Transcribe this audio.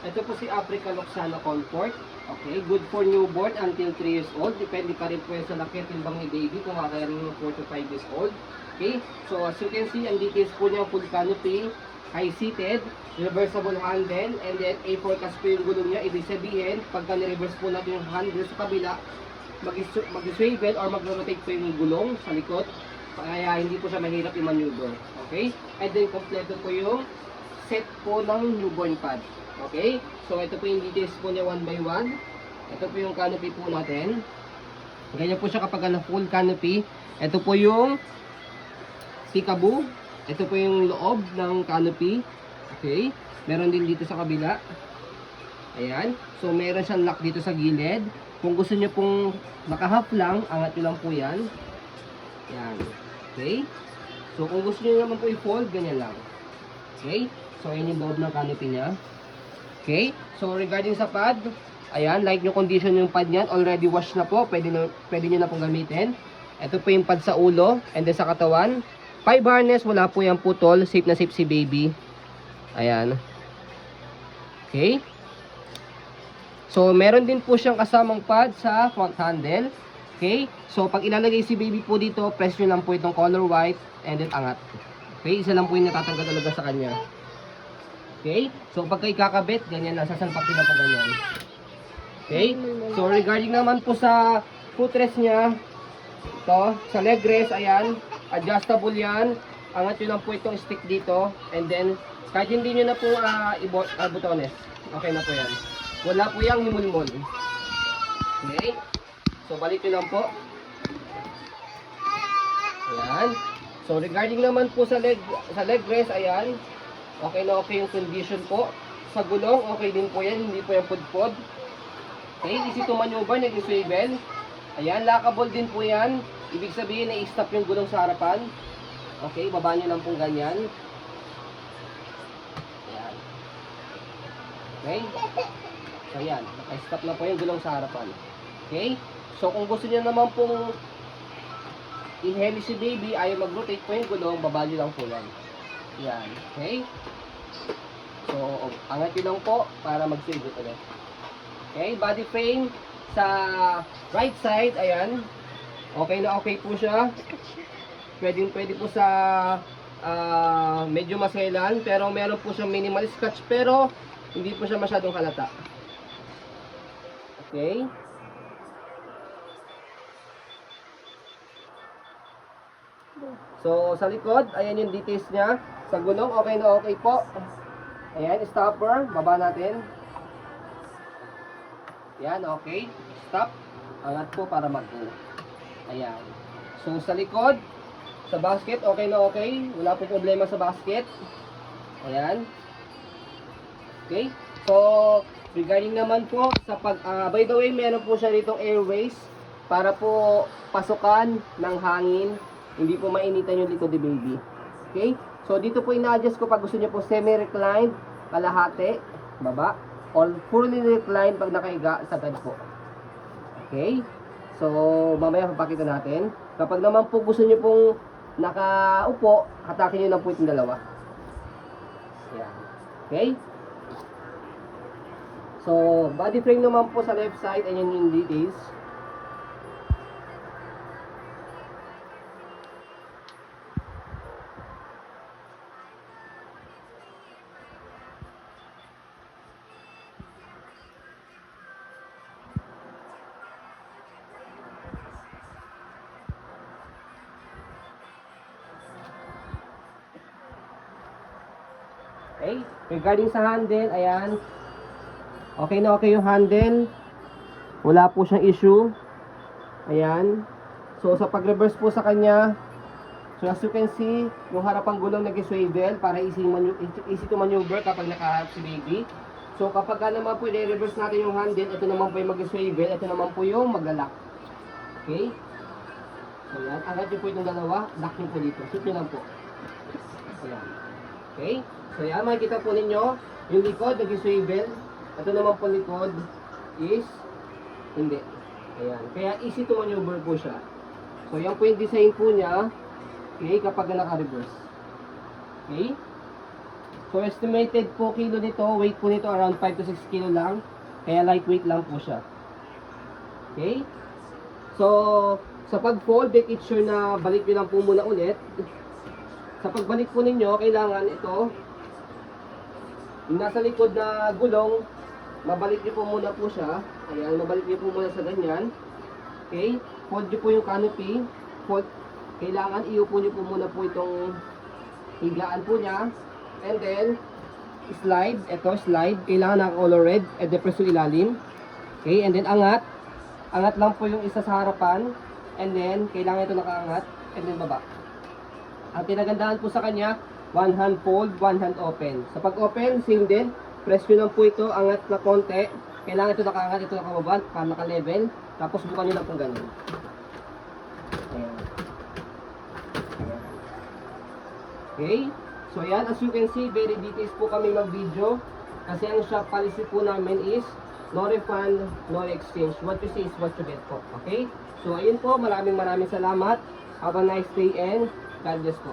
Ito po si Africa Loxana Comfort. Okay, good for newborn until 3 years old. Depende pa rin po yan sa laki at timbang ni baby kung kakayanin mo 4 to 5 years old. Okay, so as you can see, ang details po niya full canopy, high-seated, reversible handle, and then A4 cast po yung gulong niya. Ibig sabihin, pagka ni-reverse po natin yung handle sa kabila, mag-swivel or mag-rotate po yung gulong sa likod. Kaya hindi po siya mahirap i-maneuver. Okay, and then kompleto po yung set po ng newborn pad. Okay, so ito po yung details po niya 1 by 1. Ito po yung canopy po natin. Ganyan po siya kapag na full canopy. Ito po yung peekaboo. Ito po yung loob ng canopy. Okay, meron din dito sa kabila. Ayan, so meron siyang lock dito sa gilid. Kung gusto niyo pong naka-half lang, angat nyo lang po yan. Ayan, okay. So kung gusto niyo naman po i-fold, ganyan lang. Okay, so yun yung loob ng canopy niya. Okay, so regarding sa pad, ayan, like yung condition yung pad niyan, already washed na po, pwede nyo na pong gamitin. Ito po yung pad sa ulo, and then sa katawan. 5 harness, wala po yung putol, safe na safe si baby. Ayan. Okay. So, meron din po siyang kasamang pad sa front handle. Okay, so pag ilalagay si baby po dito, press nyo lang po itong color white, and then angat. Okay, isa lang po yung natatanggal talaga sa kanya. Okay, so pagka ikakabit, ganyan lang, sasalpakin na po ganyan. Okay, so regarding naman po sa footrest niya, ito, sa leg rest, ayan, adjustable yan. Angat nyo lang po itong stick dito, and then, kahit hindi nyo na po butones, okay na po yan. Wala po yung himulmol. Okay, so balik nyo lang po. Ayan, so regarding naman po sa leg rest, ayan, okay na okay yung condition po. Sa gulong, okay din po yan. Hindi po yung pudpod. Okay, easy to maneuver, nag-swivel. Ayan, lockable din po yan. Ibig sabihin na i-stop yung gulong sa harapan. Okay, baba nyo lang pong ganyan. Ayan. Okay. So, ayan. Naka-stop na po yung gulong sa harapan. Okay. So, kung gusto nyo naman pong i-heli si baby, ayaw mag-rotate po yung gulong, baba nyo lang po yan. Yan, okay? So, angat yun lang po para mag-save it ulit. Okay, body frame sa right side, ayan. Okay na okay po siya. Pwede po sa medyo maselan, pero meron po siyang minimal scratch, pero hindi po siya masyadong halata. Okay? So, sa likod, ayan yung details niya. Sa gulong, okay na okay po. Ayan, stopper. Baba natin. Ayan, okay. Stop. Angat po para mag-go. Ayan. So, sa likod, sa basket, okay na okay. Wala po problema sa basket. Ayan. Okay. So, regarding naman po, sa by the way, meron po siya ditong airways para po pasukan ng hangin. Hindi po mainitan yung likod ni baby. Okay? So, dito po ina-adjust ko pag gusto niyo po semi-reclined, kalahati, baba, or fully reclined pag nakahiga sa bed po. Okay? So, mamaya papakita natin. Kapag naman po gusto niyo pong nakaupo, hatakin niyo lang po itong dalawa. Ayan. Okay? So, body frame naman po sa left side, ayan yung details. Okay, regarding sa handle, ayan. Okay na okay yung handle. Wala po siyang issue. Ayan. So, sa pag-reverse po sa kanya, so as you can see, yung harapang gulong nag-swivel para easy to maneuver kapag nakaharap si baby. So, kapag naman po i-reverse natin yung handle, ito naman po yung mag-swivel, ito naman po yung mag-lock. Okay? So, ayan. Angat nyo po itong dalawa, lock nyo po dito. Shoot nyo lang po. Ayan. Okay? So, yan, makikita po ninyo, yung likod, nag-swivel. Ito naman po likod is hindi. Ayan. Kaya easy to maneuver po siya. So, yan po yung design po niya. Okay, kapag naka-reverse. Okay? So estimated po kilo nito, weight po nito around 5 to 6 kilo lang. Kaya lightweight lang po siya. Okay? So, sa pag-fold, make it sure na balik nyo lang po muna ulit. Sa pagbalik po ninyo, kailangan ito, yung nasa likod na gulong, mabalik nyo po muna po siya. Ayan, mabalik nyo po muna sa ganyan. Okay? Fold nyo po yung canopy. Fold. Kailangan iupo nyo po muna po itong higaan po niya. And then, slide. Ito, slide. Kailangan na color red. And depress yung ilalim. Okay, and then angat. Angat lang po yung isa sa harapan. And then, kailangan ito nakaangat. And then baba. Ang kinagandahan po sa kanya, one hand fold, one hand open. Sa pag-open, same din. Press nyo lang po ito, angat na konti. Kailangan ito nakaangat, ito nakababa, para naka-level. Tapos bukan nyo lang po ganun. Ayan. Okay. So yan, as you can see, very details po kami mag-video. Kasi ang shop policy po namin is, no refund, no exchange. What you see is what you get po. Okay? So ayun po, maraming salamat. Have a nice day and God bless po.